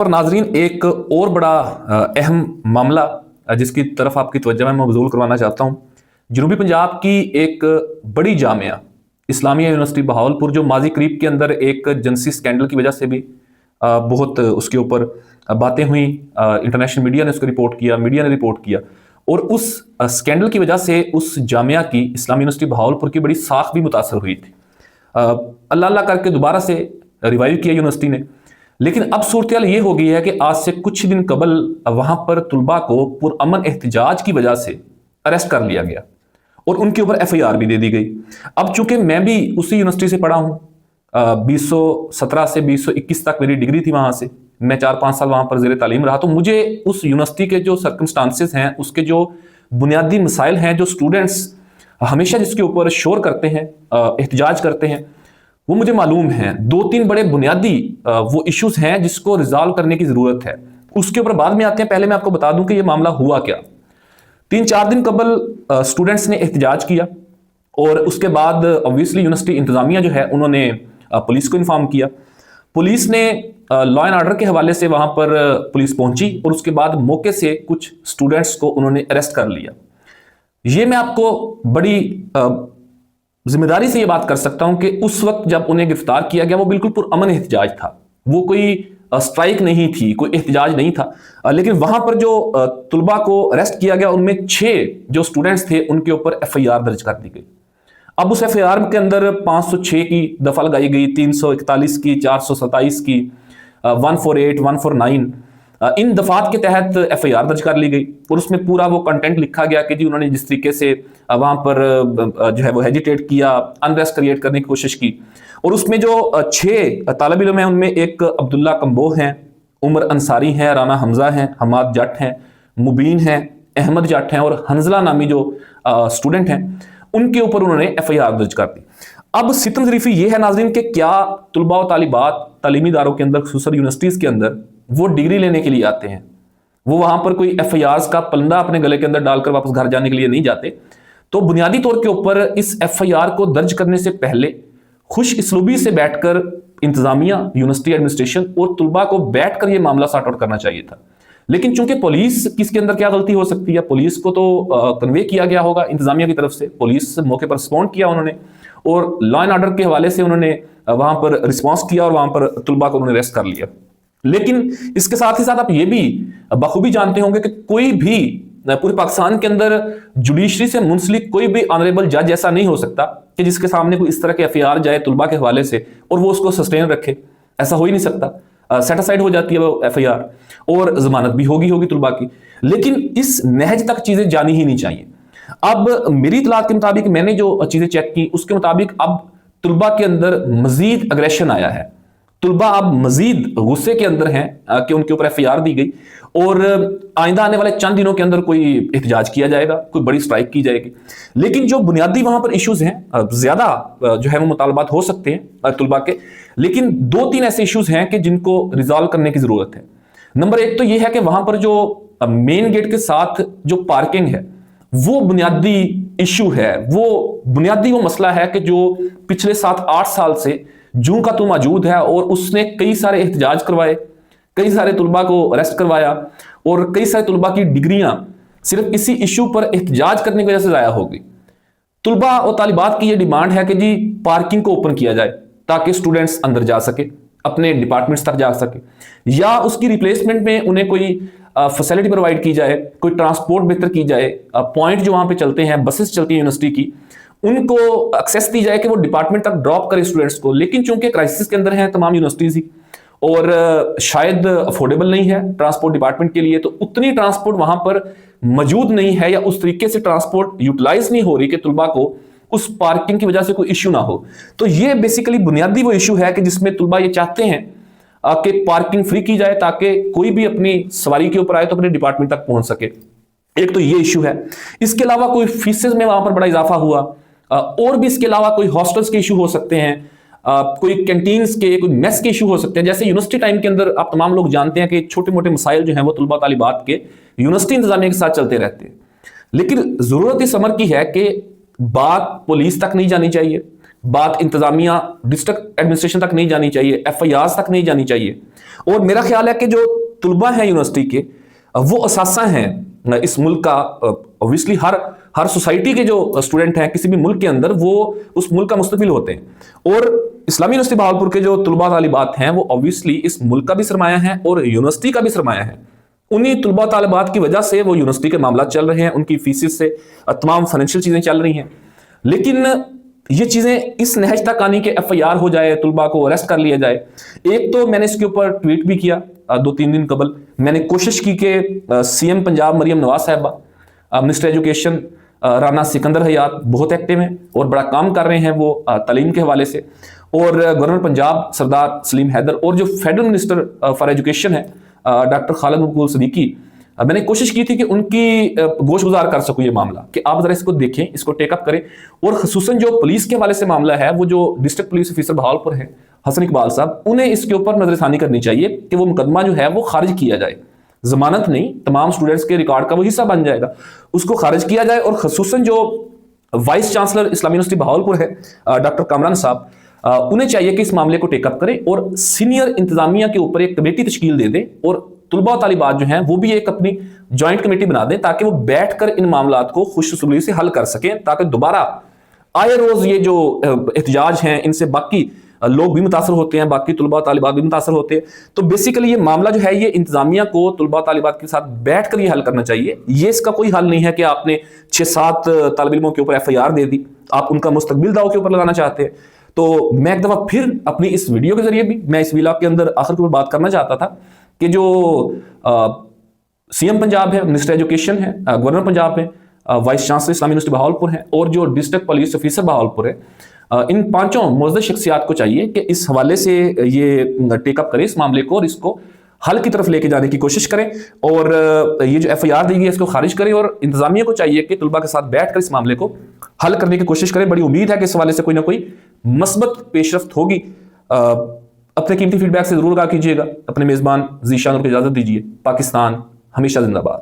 اور ناظرین ایک اور بڑا اہم معاملہ جس کی طرف آپ کی توجہ میں مبذول کروانا چاہتا ہوں. جنوبی پنجاب کی ایک بڑی جامعہ اسلامیہ یونیورسٹی بہاولپور جو ماضی قریب کے اندر ایک جنسی سکینڈل کی وجہ سے بھی بہت اس کے اوپر باتیں ہوئیں. انٹرنیشنل میڈیا نے اس کو رپورٹ کیا, میڈیا نے رپورٹ کیا, اور اس سکینڈل کی وجہ سے اس جامعہ کی اسلامیہ یونیورسٹی بہاولپور کی بڑی ساکھ بھی متاثر ہوئی تھی. اللہ اللہ کر کے دوبارہ سے ریوائیو کیا یونیورسٹی نے. لیکن اب صورتحال یہ ہو گئی ہے کہ آج سے کچھ دن قبل وہاں پر طلباء کو پرامن احتجاج کی وجہ سے اریسٹ کر لیا گیا اور ان کے اوپر FIR بھی دے دی گئی. اب چونکہ میں بھی اسی یونیورسٹی سے پڑھا ہوں, 2017 سے 2021 تک میری ڈگری تھی وہاں سے, میں 4-5 سال وہاں پر زیر تعلیم رہا, تو مجھے اس یونیورسٹی کے جو سرکمسٹانسز ہیں, اس کے جو بنیادی مسائل ہیں, جو اسٹوڈنٹس ہمیشہ جس کے اوپر شور کرتے ہیں, احتجاج کرتے ہیں, وہ مجھے معلوم ہیں. 2-3 بڑے بنیادی وہ ایشوز ہیں جس کو ریزالو کرنے کی ضرورت ہے. اس کے اوپر بعد میں آتے ہیں. پہلے میں آپ کو بتا دوں کہ یہ معاملہ ہوا کیا. 3-4 دن قبل اسٹوڈنٹس نے احتجاج کیا اور اس کے بعد obviously یونیورسٹی انتظامیہ جو ہے انہوں نے پولیس کو انفارم کیا. پولیس نے لا اینڈ آرڈر کے حوالے سے وہاں پر پولیس پہنچی اور اس کے بعد موقع سے کچھ اسٹوڈنٹس کو انہوں نے اریسٹ کر لیا. یہ میں آپ کو بڑی ذمہ داری سے یہ بات کر سکتا ہوں کہ اس وقت جب انہیں گرفتار کیا گیا وہ بالکل پرامن احتجاج تھا, وہ کوئی اسٹرائک نہیں تھی, کوئی احتجاج نہیں تھا. لیکن وہاں پر جو طلباء کو اریسٹ کیا گیا ان میں 6 جو اسٹوڈنٹس تھے ان کے اوپر FIR درج کر دی گئی. اب اس FIR کے اندر 506 کی دفعہ لگائی گئی, 341 کی, 427 کی, 148, 149 ان دفعات کے تحت FIR درج کر لی گئی اور اس میں پورا وہ کنٹینٹ لکھا گیا کہ جی انہوں نے جس طریقے سے وہاں پر جو ہے وہ ہیجیٹیٹ کیا, انریسٹ کریٹ کرنے کی کوشش کی. اور اس میں جو 6 طالب علم ہیں ان میں ایک عبداللہ کمبوہ ہیں, عمر انصاری ہیں, رانا حمزہ ہیں, حماد جٹ ہیں, مبین ہیں, احمد جٹ ہیں اور حنزلہ نامی جو اسٹوڈنٹ ہیں ان کے اوپر انہوں نے FIR درج کر دی. اب ستم ظریفی یہ ہے ناظرین کہ کیا طلباء و طالبات تعلیمی اداروں کے اندر خصوصاً یونیورسٹیز کے اندر وہ ڈگری لینے کے لیے آتے ہیں, وہ وہاں پر کوئی FIRs کا پلندہ اپنے گلے کے اندر ڈال کر واپس گھر جانے کے لیے نہیں جاتے. تو بنیادی طور کے اوپر اس FIR کو درج کرنے سے پہلے خوش اسلوبی سے بیٹھ کر انتظامیہ, یونیورسٹی ایڈمنسٹریشن اور طلباء کو بیٹھ کر یہ معاملہ سارٹ آؤٹ کرنا چاہیے تھا. لیکن چونکہ پولیس کس کے اندر کیا غلطی ہو سکتی ہے, پولیس کو تو کنوے کیا گیا ہوگا انتظامیہ کی طرف سے, پولیس موقع پر رسپونڈ کیا انہوں نے اور لا اینڈ آرڈر کے حوالے سے انہوں نے وہاں پر رسپانس کیا اور وہاں پر طلباء کو انہوں نے اریسٹ کر لیا. لیکن اس کے ساتھ ہی ساتھ آپ یہ بھی بخوبی جانتے ہوں گے کہ کوئی بھی پورے پاکستان کے اندر جوڈیشری سے منسلک کوئی بھی آنریبل جج ایسا نہیں ہو سکتا کہ جس کے سامنے کوئی اس طرح کے FIR جائے طلباء کے حوالے سے اور وہ اس کو سسٹین رکھے. ایسا ہو ہی نہیں سکتا, سیٹ اسائڈ ہو جاتی ہے وہ FIR اور ضمانت بھی ہوگی طلباء کی. لیکن اس نہج تک چیزیں جانی ہی نہیں چاہیے. اب میری اطلاعات کے مطابق میں نے جو چیزیں چیک کی اس کے مطابق اب طلباء کے اندر مزید اگریشن آیا ہے. طلباء اب مزید غصے کے اندر ہیں کہ ان کے اوپر FIR دی گئی اور آئندہ آنے والے چند دنوں کے اندر کوئی احتجاج کیا جائے گا, کوئی بڑی سٹرائک کی جائے گی. لیکن جو بنیادی وہاں پر ایشوز ہیں زیادہ جو ہے وہ مطالبات ہو سکتے ہیں طلباء کے, لیکن 2-3 ایسے ایشوز ہیں کہ جن کو ریزالو کرنے کی ضرورت ہے. نمبر 1 تو یہ ہے کہ وہاں پر جو مین گیٹ کے ساتھ جو پارکنگ ہے وہ بنیادی ایشو ہے, وہ بنیادی وہ مسئلہ ہے کہ جو پچھلے 7-8 سال سے جوں کا تو موجود ہے اور اس نے کئی سارے احتجاج کروائے, کئی سارے طلباء کو اریسٹ کروایا اور کئی سارے طلباء کی ڈگریاں صرف اسی ایشو پر احتجاج کرنے کی وجہ سے ضائع ہو گئی. طلباء اور طالبات کی یہ ڈیمانڈ ہے کہ جی پارکنگ کو اوپن کیا جائے تاکہ اسٹوڈنٹس اندر جا سکے, اپنے ڈپارٹمنٹس تک جا سکے, یا اس کی ریپلیسمنٹ میں انہیں کوئی فیسلٹی پرووائڈ کی جائے, کوئی ٹرانسپورٹ بہتر کی جائے. پوائنٹ جو وہاں پہ چلتے ہیں, بسز چلتی ہیں یونیورسٹی کی, ان کو ایکسیس دی جائے کہ وہ ڈپارٹمنٹ تک ڈراپ کرے اسٹوڈنٹس کو. لیکن چونکہ کرائسس کے اندر ہیں تمام یونیورسٹیز ہی اور شاید افورڈیبل نہیں ہے ٹرانسپورٹ ڈپارٹمنٹ کے لیے, تو اتنی ٹرانسپورٹ وہاں پر موجود نہیں ہے یا اس طریقے سے ٹرانسپورٹ یوٹیلائز نہیں ہو رہی کہ طلباء کو اس پارکنگ کی وجہ سے کوئی ایشو نہ ہو. تو یہ بیسیکلی بنیادی وہ ایشو ہے کہ جس میں طلباء یہ چاہتے ہیں کہ پارکنگ فری کی جائے تاکہ کوئی بھی اپنی سواری کے اوپر آئے تو اپنے ڈپارٹمنٹ تک پہنچ سکے. ایک تو یہ ایشو ہے. اس کے علاوہ کوئی فیسز میں وہاں پر بڑا اضافہ ہوا, اور بھی اس کے علاوہ کوئی ہاسٹلز کے ایشو ہو سکتے ہیں, کوئی کینٹینز کے, کوئی میس کے ایشو ہو سکتے ہیں. جیسے یونیورسٹی ٹائم کے اندر آپ تمام لوگ جانتے ہیں کہ چھوٹے موٹے مسائل جو ہیں وہ طلباء طالبات کے یونیورسٹی انتظامیہ کے ساتھ چلتے رہتے ہیں. لیکن ضرورت اس امر کی ہے کہ بات پولیس تک نہیں جانی چاہیے, بات انتظامیہ ڈسٹرکٹ ایڈمنسٹریشن تک نہیں جانی چاہیے, FIRs تک نہیں جانی چاہیے. اور میرا خیال ہے کہ جو طلباء ہیں یونیورسٹی کے, وہ اثاثہ ہیں اس ملک کا. اوبویسلی ہر سوسائٹی کے جو اسٹوڈنٹ ہیں کسی بھی ملک کے اندر, وہ اس ملک کا مستقبل ہوتے ہیں. اور اسلامی یونیورسٹی بہاولپور کے جو طلباء طالبات ہیں وہ اوبویسلی اس ملک کا بھی سرمایہ ہیں اور یونیورسٹی کا بھی سرمایہ ہے. انہی طلباء طالبات کی وجہ سے وہ یونیورسٹی کے معاملات چل رہے ہیں, ان کی فیسز سے تمام فائنینشیل چیزیں چل رہی ہیں. لیکن یہ چیزیں اس نہج تک آنی کہ FIR ہو جائے, طلباء کو اریسٹ کر لیا جائے. ایک تو میں نے اس کے اوپر ٹویٹ بھی کیا 2-3 دن قبل. میں نے کوشش کی کہ CM پنجاب مریم نواز صاحبہ, منسٹر ایجوکیشن رانا سکندر حیات بہت ایکٹیو ہیں اور بڑا کام کر رہے ہیں وہ تعلیم کے حوالے سے, اور گورنر پنجاب سردار سلیم حیدر, اور جو فیڈرل منسٹر فار ایجوکیشن ہے ڈاکٹر خالد مقبول صدیقی, میں نے کوشش کی تھی کہ ان کی گوش گزار کر سکوں یہ معاملہ, کہ آپ ذرا اس کو دیکھیں, اس کو ٹیک اپ کریں. اور خصوصاً جو پولیس کے حوالے سے معاملہ ہے, وہ جو ڈسٹرکٹ پولیس آفیسر بہاولپور ہیں حسن اقبال صاحب, انہیں اس کے اوپر نظر ثانی کرنی چاہیے کہ وہ مقدمہ جو ہے وہ خارج کیا جائے. ضمانت نہیں, تمام سٹوڈنٹس کے ریکارڈ کا وہ حصہ بن جائے گا, اس کو خارج کیا جائے. اور خصوصاً جو وائس چانسلر اسلامی یونیورسٹی بہاولپور ہے ڈاکٹر کامران صاحب, انہیں چاہیے کہ اس معاملے کو ٹیک اپ کریں اور سینئر انتظامیہ کے اوپر ایک کمیٹی تشکیل دے دیں, اور طلباء و طالبات جو ہیں وہ بھی ایک اپنی جوائنٹ کمیٹی بنا دیں, تاکہ وہ بیٹھ کر ان معاملات کو خوش اسلوبی سے حل کر سکیں, تاکہ دوبارہ آئے روز یہ جو احتجاج ہیں ان سے باقی لوگ بھی متاثر ہوتے ہیں, باقی طلباء و طالبات بھی متاثر ہوتے ہیں. تو بیسیکلی یہ معاملہ جو ہے یہ انتظامیہ کو طلباء و طالبات کے ساتھ بیٹھ کر یہ حل کرنا چاہیے. یہ اس کا کوئی حل نہیں ہے کہ آپ نے 6-7 طالب علموں کے اوپر FIR دے دی, آپ ان کا مستقبل داؤ کے اوپر لگانا چاہتے ہیں. تو میں ایک دفعہ پھر اپنی اس ویڈیو کے ذریعے بھی میں اس ویلاگ کے اندر آخر کے اوپر بات کرنا چاہتا تھا کہ جو CM پنجاب ہے, منسٹر ایجوکیشن ہے, گورنر پنجاب ہے, وائس چانسلر اسلامی یونیورسٹی بہاولپور ہے, اور جو ڈسٹرکٹ پولیس آفیسر بہاولپور ہے, ان 5 معزز شخصیات کو چاہیے کہ اس حوالے سے یہ ٹیک اپ کریں اس معاملے کو, اور اس کو حل کی طرف لے کے جانے کی کوشش کریں, اور یہ جو FIR دی گئی ہے اس کو خارج کریں. اور انتظامیہ کو چاہیے کہ طلباء کے ساتھ بیٹھ کر اس معاملے کو حل کرنے کی کوشش کریں. بڑی امید ہے کہ اس حوالے سے کوئی نہ کوئی مثبت پیش رفت ہوگی. اپنے قیمتی فیڈ بیک سے ضرور آگاہ کیجیے گا. اپنے میزبان ذیشان کو اجازت دیجیے. پاکستان ہمیشہ زندہ باد.